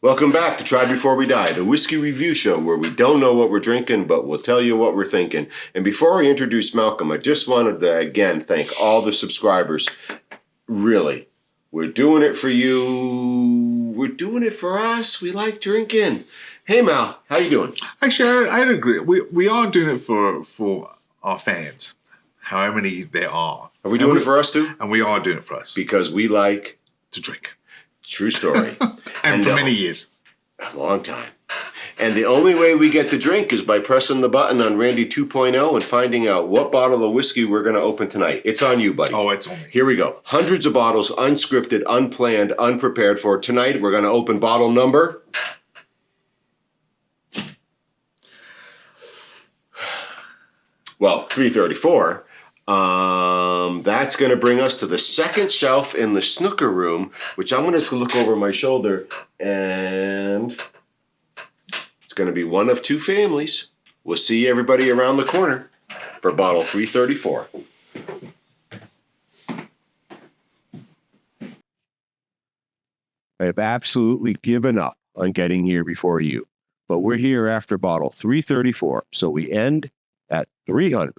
Welcome back to Try Before We Die, the whiskey review show where we don't know what we're drinking, but we'll tell you what we're thinking. And before I introduce Malcolm, I just wanted to, again, thank all the subscribers. Really, we're doing it for you. We're doing it for us. We like drinking. Hey, Mal, how you doing? Actually, I'd agree. We are doing it for our fans, however many there are. Are we doing it for us, too? And we are doing it for us. Because we like to drink. True story. and for many years. A long time. And the only way we get to drink is by pressing the button on Randy 2.0 and finding out what bottle of whiskey we're going to open tonight. It's on you, buddy. Oh, it's on me. Here we go. Hundreds of bottles, unscripted, unplanned, unprepared for. Tonight, we're going to open bottle number... Well, 334. That's going to bring us to the second shelf in the snooker room, which I'm going to look over my shoulder, and it's going to be one of two families. We'll see everybody around the corner for bottle 334. I have absolutely given up on getting here before you, but we're here after bottle 334, so we end at 300,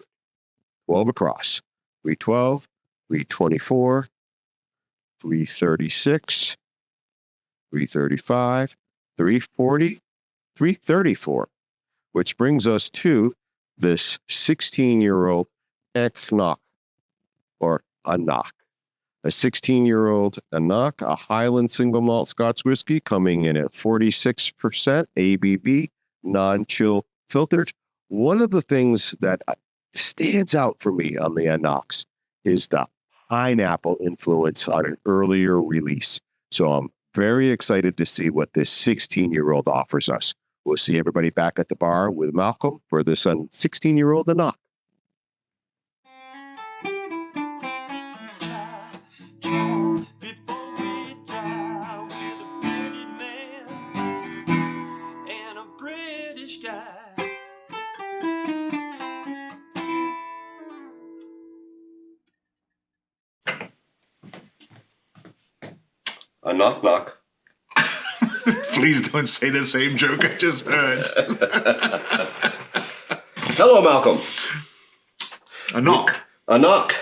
12 across, 312, 324, 336, 335, 340, 334, which brings us to this 16-year-old anCnoc, or anCnoc. A 16-year-old anCnoc, a Highland single malt Scotch whiskey coming in at 46% ABV, non-chill filtered. One of the things that stands out for me on the anCnocs is the pineapple influence on an earlier release. So I'm very excited to see what this 16-year-old offers us. We'll see everybody back at the bar with Malcolm for this 16-year-old anCnoc. A knock knock. Please don't say the same joke I just heard. Hello, Malcolm. A knock. A knock.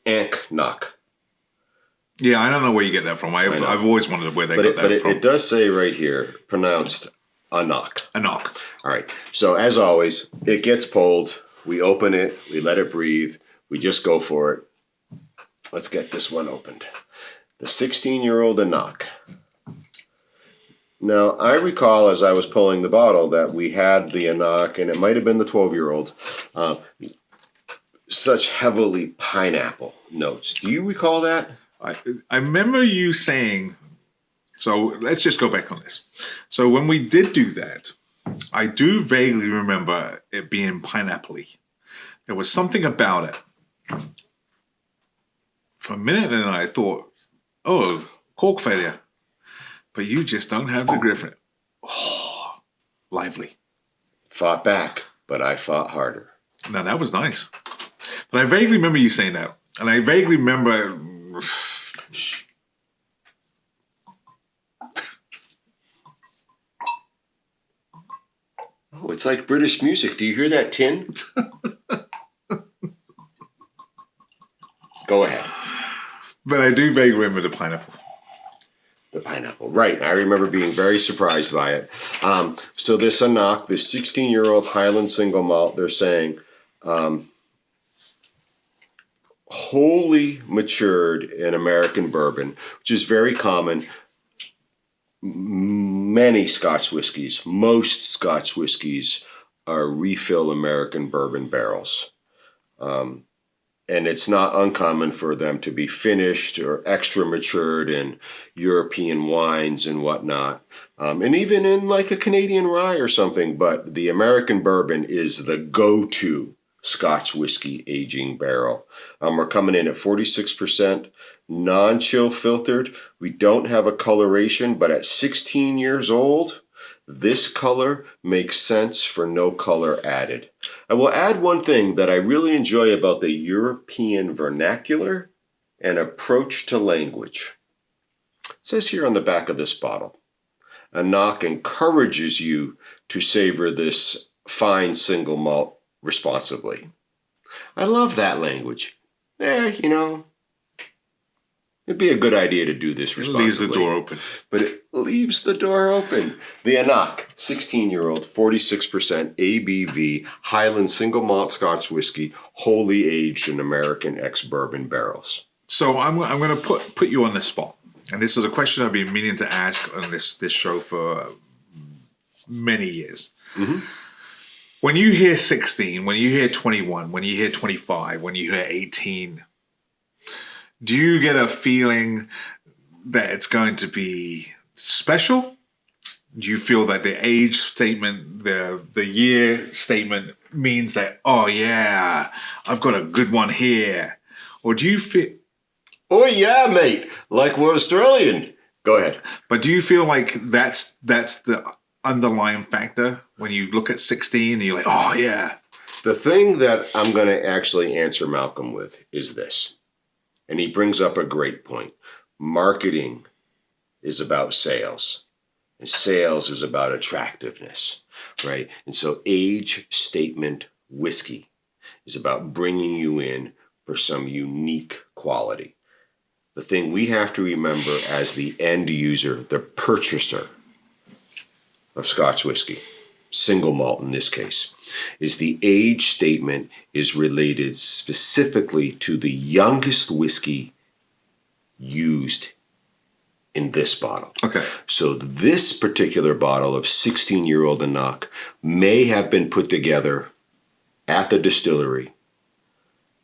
anCnoc. Yeah, I don't know where you get that from. I've always wondered where they got that from. It does say right here, pronounced a knock. A knock. All right. So as always, it gets pulled. We open it. We let it breathe. We just go for it. Let's get this one opened. The 16-year-old anCnoc. Now, I recall as I was pulling the bottle that we had the anCnoc, and it might have been the 12-year-old, such heavily pineapple notes. Do you recall that? I remember you saying, so let's just go back on this. So when we did do that, I do vaguely remember it being pineapple-y. There was something about it. For a minute then I thought, oh, cork failure. But you just don't have the grip in it. Oh, lively. Fought back, but I fought harder. No, that was nice. But I vaguely remember you saying that. And I vaguely remember... Oh, it's like British music. Do you hear that tin? Go ahead. But I do vaguely remember the pineapple. The pineapple, right. I remember being very surprised by it. So this anCnoc, this 16-year-old Highland single malt, they're saying, wholly matured in American bourbon, which is very common. Many Scotch whiskeys, most Scotch whiskeys are refill American bourbon barrels. And it's not uncommon for them to be finished or extra matured in European wines and whatnot. And even in like a Canadian rye or something. But the American bourbon is the go-to Scotch whiskey aging barrel. We're coming in at 46%, non-chill filtered. We don't have a coloration, but at 16 years old, this color makes sense for no color added. I will add one thing that I really enjoy about the European vernacular and approach to language. It says here on the back of this bottle, anCnoc encourages you to savor this fine single malt responsibly. I love that language. You know, it'd be a good idea to do this responsibly. It leaves the door open. But it leaves the door open. The anCnoc, 16-year-old, 46% ABV, Highland single malt Scotch whiskey, wholly aged in American ex-bourbon barrels. So I'm going to put you on the spot. And this is a question I've been meaning to ask on this show for many years. Mm-hmm. When you hear 16, when you hear 21, when you hear 25, when you hear 18, do you get a feeling that it's going to be special? Do you feel that the age statement, the year statement means that, oh yeah, I've got a good one here? Or do you feel... Oh yeah, mate, like we're Australian. Go ahead. But do you feel like that's the underlying factor when you look at 16 and you're like, oh yeah? The thing that I'm going to actually answer Malcolm with is this. And he brings up a great point. Marketing is about sales. And sales is about attractiveness, right? And so age statement whiskey is about bringing you in for some unique quality. The thing we have to remember as the end user, the purchaser of Scotch whiskey, single malt in this case, is the age statement is related specifically to the youngest whiskey used in this bottle. Okay. So this particular bottle of 16-year-old anCnoc may have been put together at the distillery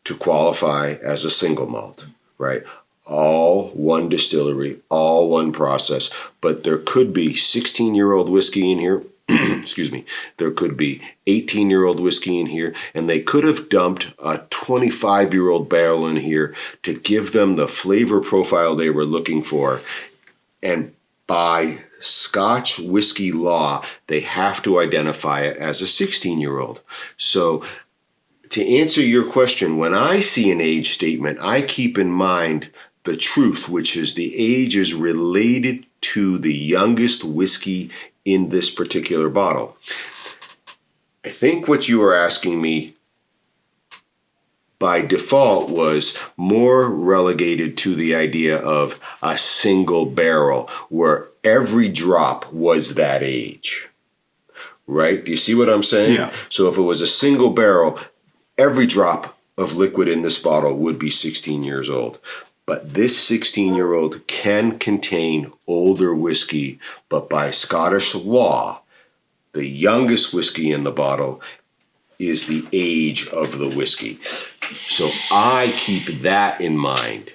to qualify as a single malt, right? All one distillery, all one process, but there could be 16-year-old whiskey in here. Excuse me. There could be 18-year-old whiskey in here, and they could have dumped a 25-year-old barrel in here to give them the flavor profile they were looking for. And by Scotch whiskey law, they have to identify it as a 16-year-old. So to answer your question, when I see an age statement, I keep in mind the truth, which is the age is related to the youngest whiskey in this particular bottle. I think what you were asking me by default was more relegated to the idea of a single barrel where every drop was that age, right? Do you see what I'm saying? Yeah. So if it was a single barrel, every drop of liquid in this bottle would be 16 years old. But this 16-year-old can contain older whiskey, but by Scottish law, the youngest whiskey in the bottle is the age of the whiskey. So I keep that in mind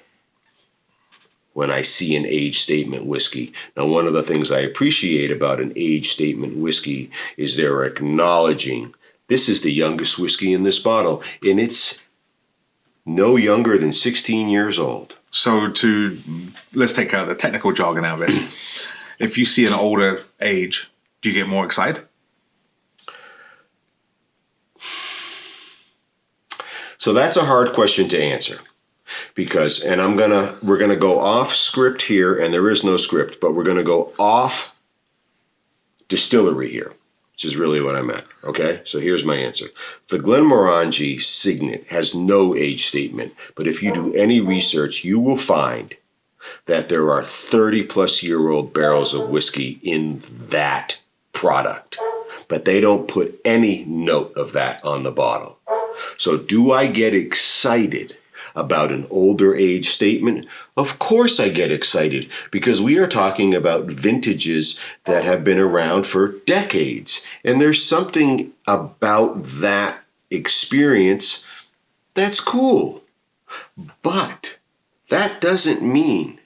when I see an age statement whiskey. Now, one of the things I appreciate about an age statement whiskey is they're acknowledging this is the youngest whiskey in this bottle, and it's no younger than 16 years old. So let's take out the technical jargon out of this. If you see an older age, do you get more excited? So that's a hard question to answer because, and we're gonna go off script here, and there is no script, but we're gonna go off distillery here, which is really what I meant. Okay, so here's my answer. The Glenmorangie Signet has no age statement, but if you do any research, you will find that there are 30-plus-year-old barrels of whiskey in that product, but they don't put any note of that on the bottle. So do I get excited about an older age statement? Of course I get excited because we are talking about vintages that have been around for decades. And there's something about that experience that's cool. But that doesn't mean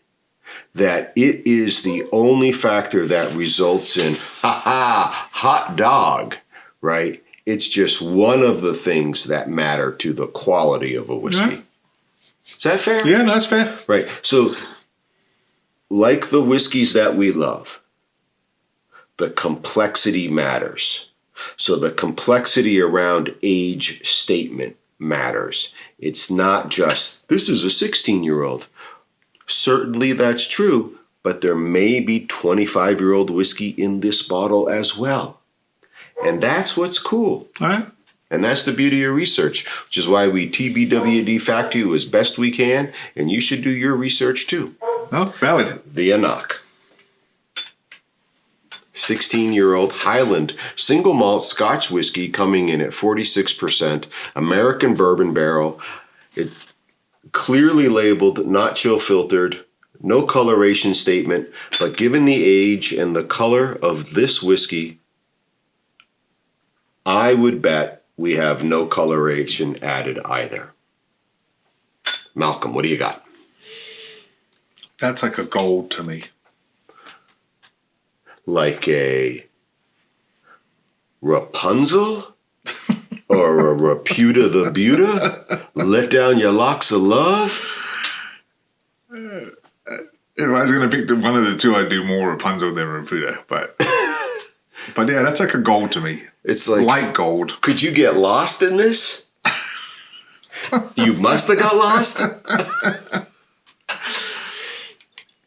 that it is the only factor that results in, hot dog, right? It's just one of the things that matter to the quality of a whiskey. Yeah. Is that fair? Yeah, no, that's fair. Right. So, like the whiskeys that we love, the complexity matters. So the complexity around age statement matters. It's not just, this is a 16-year-old. Certainly that's true, but there may be 25-year-old whiskey in this bottle as well. And that's what's cool. All right. And that's the beauty of research, which is why we TBWD fact you as best we can, and you should do your research too. Oh, valid. The anCnoc. 16-year-old Highland single malt Scotch whiskey coming in at 46%, American bourbon barrel. It's clearly labeled, not chill filtered, no coloration statement, but given the age and the color of this whiskey, I would bet we have no coloration added either. Malcolm, what do you got? That's like a gold to me. Like a Rapunzel? Or a Reputa the Buta? Let down your locks of love? If I was going to pick one of the two, I'd do more Rapunzel than Reputa. But yeah, that's like a gold to me. It's like light gold. Could you get lost in this? You must have got lost.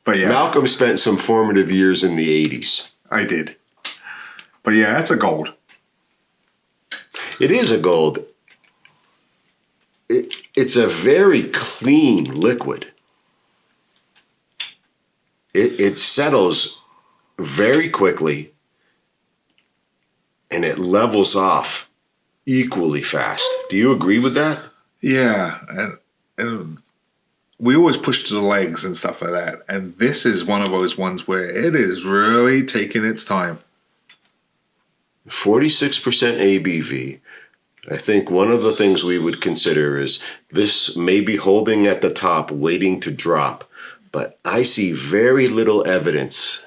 But yeah, Malcolm spent some formative years in the 80s. I did. But yeah, that's a gold. It is a gold. It's a very clean liquid. It settles very quickly and it levels off equally fast. Do you agree with that? Yeah, and we always push to the legs and stuff like that. And this is one of those ones where it is really taking its time. 46% ABV. I think one of the things we would consider is this may be holding at the top, waiting to drop. But I see very little evidence.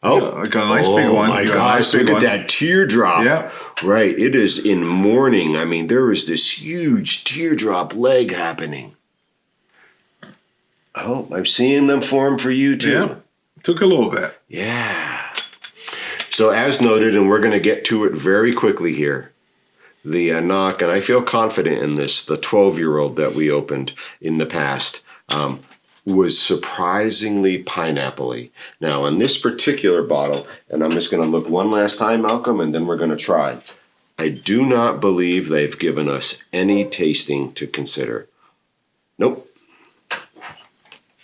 Oh, I got a nice big one. My gosh, look at that teardrop. Yeah. Right, it is in mourning. I mean, there is this huge teardrop leg happening. Oh, I'm seeing them form for you too. Yeah, took a little bit. Yeah. So as noted, and we're going to get to it very quickly here, the anCnoc, and I feel confident in this, the 12-year-old that we opened in the past, was surprisingly pineapple-y. Now, in this particular bottle, and I'm just going to look one last time, Malcolm, and then we're going to try. I do not believe they've given us any tasting to consider. Nope.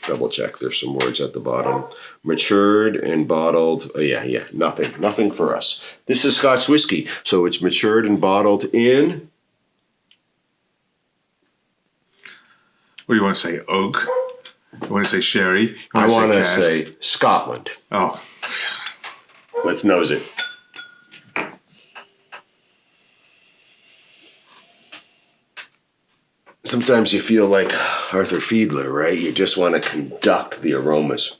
Double check. There's some words at the bottom. Matured and bottled. Oh, yeah, nothing for us. This is Scotch whiskey, so it's matured and bottled in. What do you want to say? Oak? You want to say sherry? I want to say Scotland. Oh. Let's nose it. Sometimes you feel like Arthur Fiedler, right? You just want to conduct the aromas.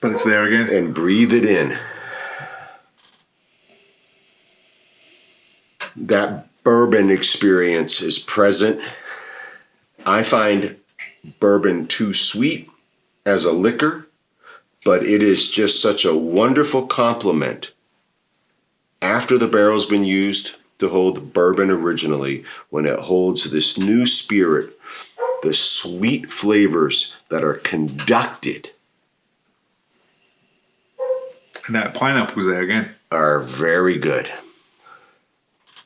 But it's there again. And breathe it in. That bourbon experience is present. I find bourbon too sweet as a liquor, but it is just such a wonderful complement after the barrel's been used to hold bourbon originally, when it holds this new spirit, the sweet flavors that are conducted. And that pineapple's there again. Are very good.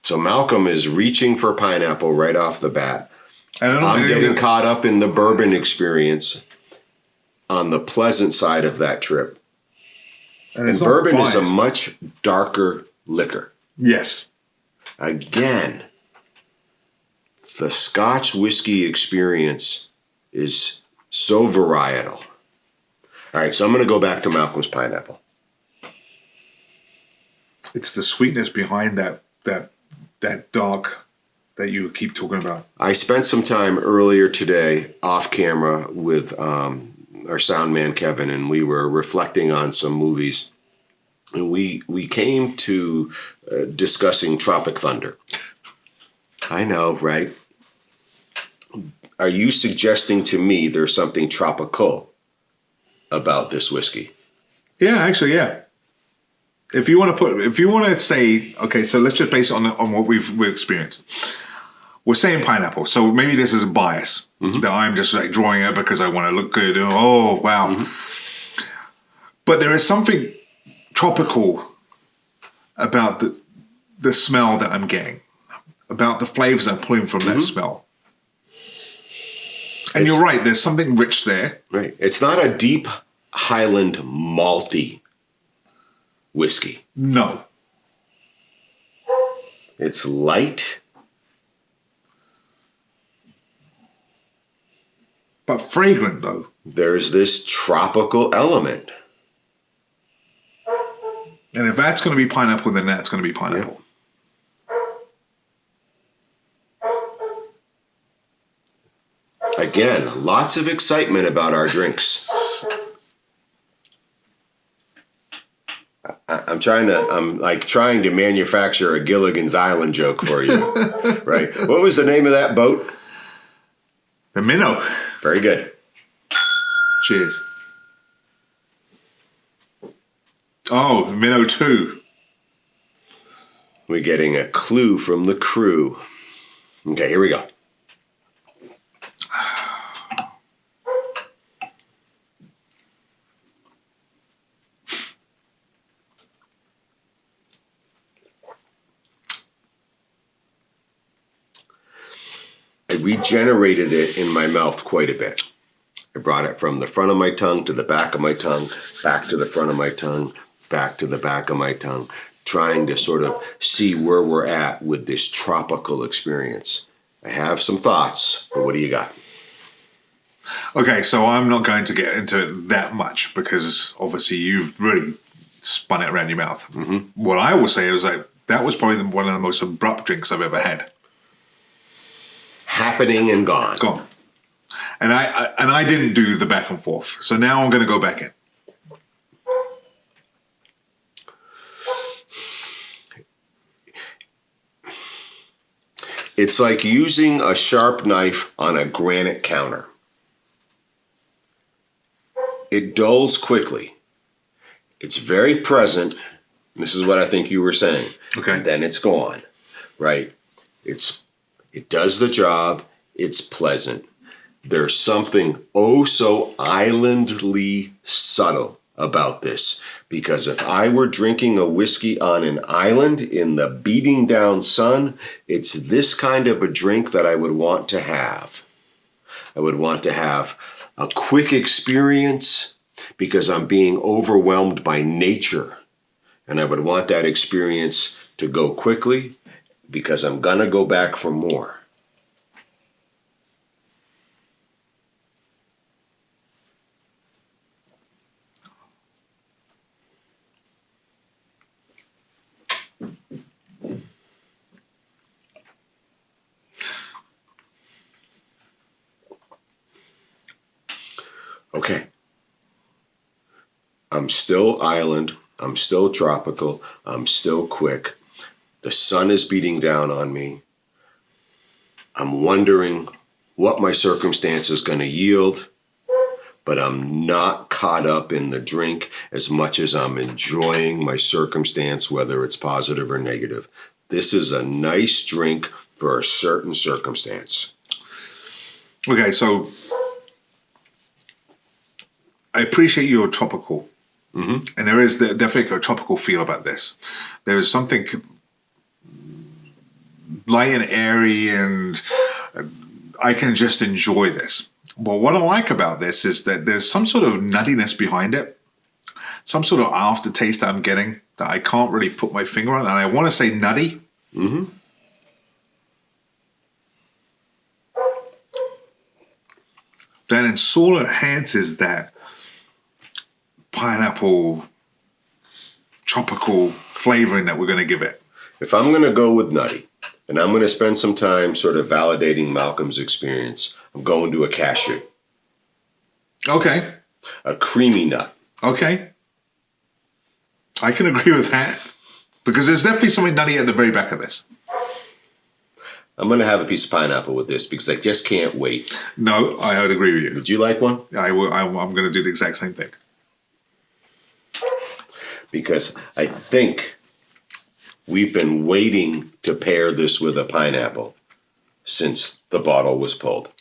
So Malcolm is reaching for pineapple right off the bat. I'm getting caught up in the bourbon experience on the pleasant side of that trip. And bourbon is a much darker liquor. Yes. Again, the Scotch whiskey experience is so varietal. All right, so I'm going to go back to Malcolm's pineapple. It's the sweetness behind that dark that you keep talking about. I spent some time earlier today off camera with our sound man Kevin, and we were reflecting on some movies. And we came to discussing Tropic Thunder. I know, right? Are you suggesting to me there's something tropical about this whiskey? Yeah, actually, yeah. If you want to say, okay, so let's just base it on what we've experienced. We're saying pineapple, so maybe this is a bias. that I'm just like drawing out because I want to look good. Oh, wow. But there is something tropical about the smell that I'm getting, about the flavors I'm pulling from that smell. And you're right, there's something rich there. Right. It's not a deep Highland malty whiskey. No. It's light. But fragrant, though. There's this tropical element. And if that's going to be pineapple, then that's going to be pineapple. Again, lots of excitement about our drinks. I'm like trying to manufacture a Gilligan's Island joke for you, right? What was the name of that boat? The minnow. Very good. Cheers. Oh, minnow 2. We're getting a clue from the crew. Okay, here we go. I regenerated it in my mouth quite a bit. I brought it from the front of my tongue to the back of my tongue, back to the front of my tongue, back to the back of my tongue, trying to sort of see where we're at with this tropical experience. I have some thoughts, but what do you got? Okay, so I'm not going to get into it that much because obviously you've really spun it around your mouth. What I will say is that was probably one of the most abrupt drinks I've ever had. Happening and gone. Gone. And I didn't do the back and forth. So now I'm going to go back in. It's like using a sharp knife on a granite counter. It dulls quickly. It's very present. This is what I think you were saying. Okay. And then it's gone, right? It does the job. It's pleasant. There's something oh so islandly subtle about this, because if I were drinking a whiskey on an island in the beating down sun, it's this kind of a drink that I would want to have. I would want to have a quick experience because I'm being overwhelmed by nature, and I would want that experience to go quickly because I'm gonna go back for more. Okay. I'm still island. I'm still tropical. I'm still quick. The sun is beating down on me. I'm wondering what my circumstance is going to yield, but I'm not caught up in the drink as much as I'm enjoying my circumstance, whether it's positive or negative. This is a nice drink for a certain circumstance. Okay, so I appreciate your tropical. And there is definitely a tropical feel about this. There is something light and airy, and I can just enjoy this. But what I like about this is that there's some sort of nuttiness behind it, some sort of aftertaste I'm getting that I can't really put my finger on, and I want to say nutty. That it sort of enhances that pineapple tropical flavoring that we're going to give it. If I'm going to go with nutty, and I'm going to spend some time sort of validating Malcolm's experience, I'm going to a cashew. Okay. A creamy nut. Okay. I can agree with that. Because there's definitely something nutty at the very back of this. I'm going to have a piece of pineapple with this because I just can't wait. No, I would agree with you. Would you like one? I'm going to do the exact same thing. Because I think we've been waiting to pair this with a pineapple since the bottle was pulled.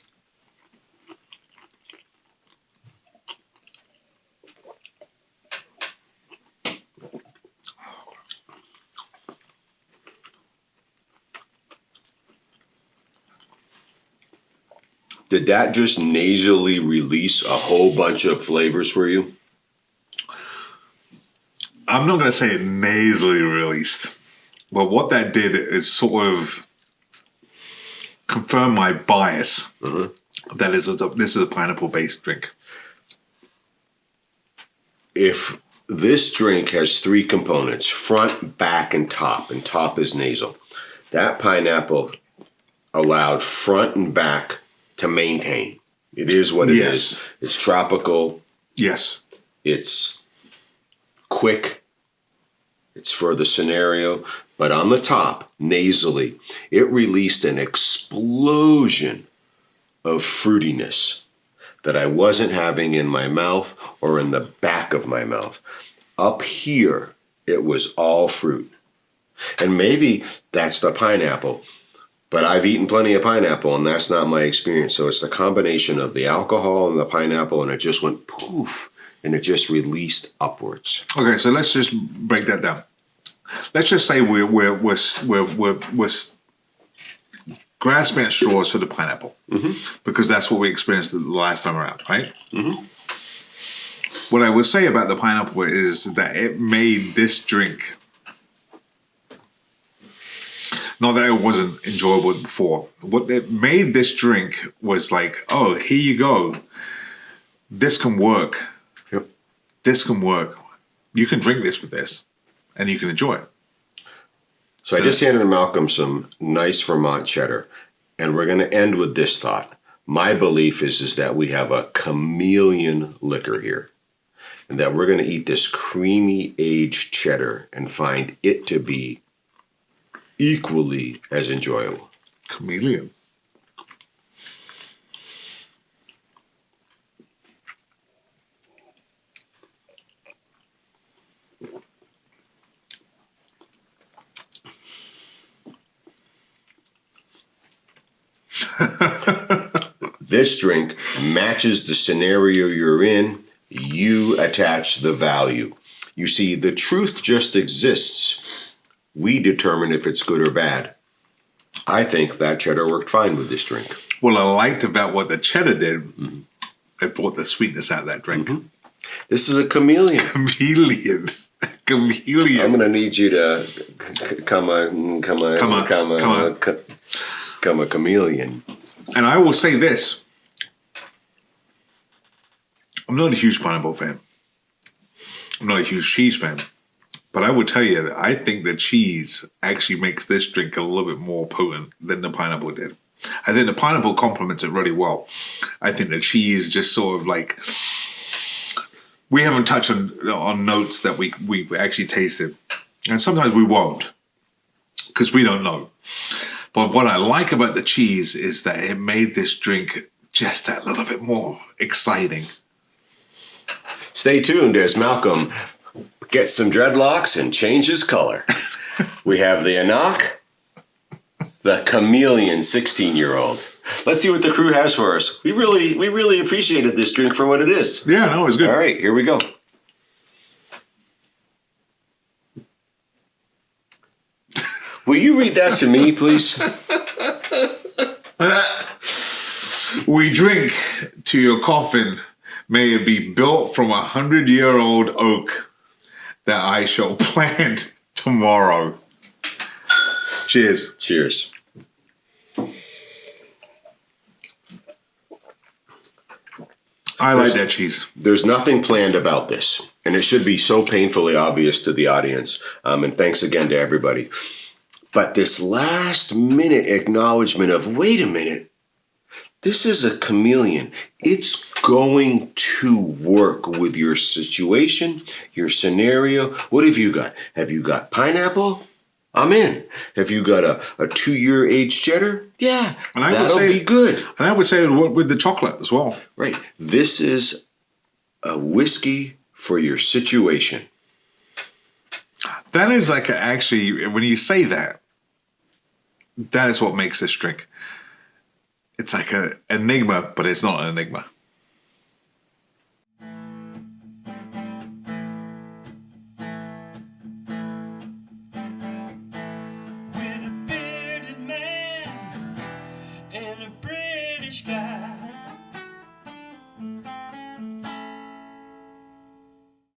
Did that just nasally release a whole bunch of flavors for you? I'm not going to say it nasally released, but what that did is sort of confirm my bias that this is a pineapple-based drink. If this drink has three components, front, back, and top is nasal, that pineapple allowed front and back to maintain. It is what it is. It's tropical. Yes. It's quick. It's for the scenario. But on the top, nasally, it released an explosion of fruitiness that I wasn't having in my mouth or in the back of my mouth. Up here, it was all fruit. And maybe that's the pineapple. But I've eaten plenty of pineapple, and that's not my experience. So it's the combination of the alcohol and the pineapple, and it just went poof, and it just released upwards. Okay, so let's just break that down. Let's just say we're grasping at straws for the pineapple, because that's what we experienced the last time around, right? Mm-hmm. What I would say about the pineapple is that it made this drink, not that it wasn't enjoyable before, what it made this drink was like, oh, here you go. This can work. Yep. This can work. You can drink this with this, and you can enjoy it. So I just handed Malcolm some nice Vermont cheddar, and we're going to end with this thought. My belief is that we have a Chameleon liquor here, and that we're going to eat this creamy aged cheddar and find it to be equally as enjoyable. Chameleon. This drink matches the scenario you're in. You attach the value. You see, the truth just exists. We determine if it's good or bad. I think that cheddar worked fine with this drink. What I liked about what the cheddar did, it brought the sweetness out of that drink. Mm-hmm. This is a chameleon. Chameleon. Chameleon. I'm going to need you to come a chameleon. And I will say this. I'm not a huge pineapple fan. I'm not a huge cheese fan. But I will tell you that I think the cheese actually makes this drink a little bit more potent than the pineapple did. I think the pineapple complements it really well. I think the cheese just sort of like... We haven't touched on notes that we actually tasted. And sometimes we won't. Because we don't know. But what I like about the cheese is that it made this drink just that little bit more exciting. Stay tuned as Malcolm gets some dreadlocks and changes color. We have the anCnoc, the Chameleon 16-year-old. Let's see what the crew has for us. We really appreciated this drink for what it is. Yeah, no, it was good. All right, here we go. Will you read that to me, please? We drink to your coffin. May it be built from 100-year-old oak that I shall plant tomorrow. Cheers. Cheers. I like that cheese. There's nothing planned about this, and it should be so painfully obvious to the audience. And thanks again to everybody. But this last minute acknowledgement of, wait a minute, this is a chameleon. It's going to work with your situation, your scenario. What have you got? Have you got pineapple? I'm in. Have you got a 2-year aged cheddar? Yeah, and that'll be good. And I would say it would work with the chocolate as well. Right. This is a whiskey for your situation. That is like actually, when you say that, that is what makes this drink. It's like an enigma, but it's not an enigma.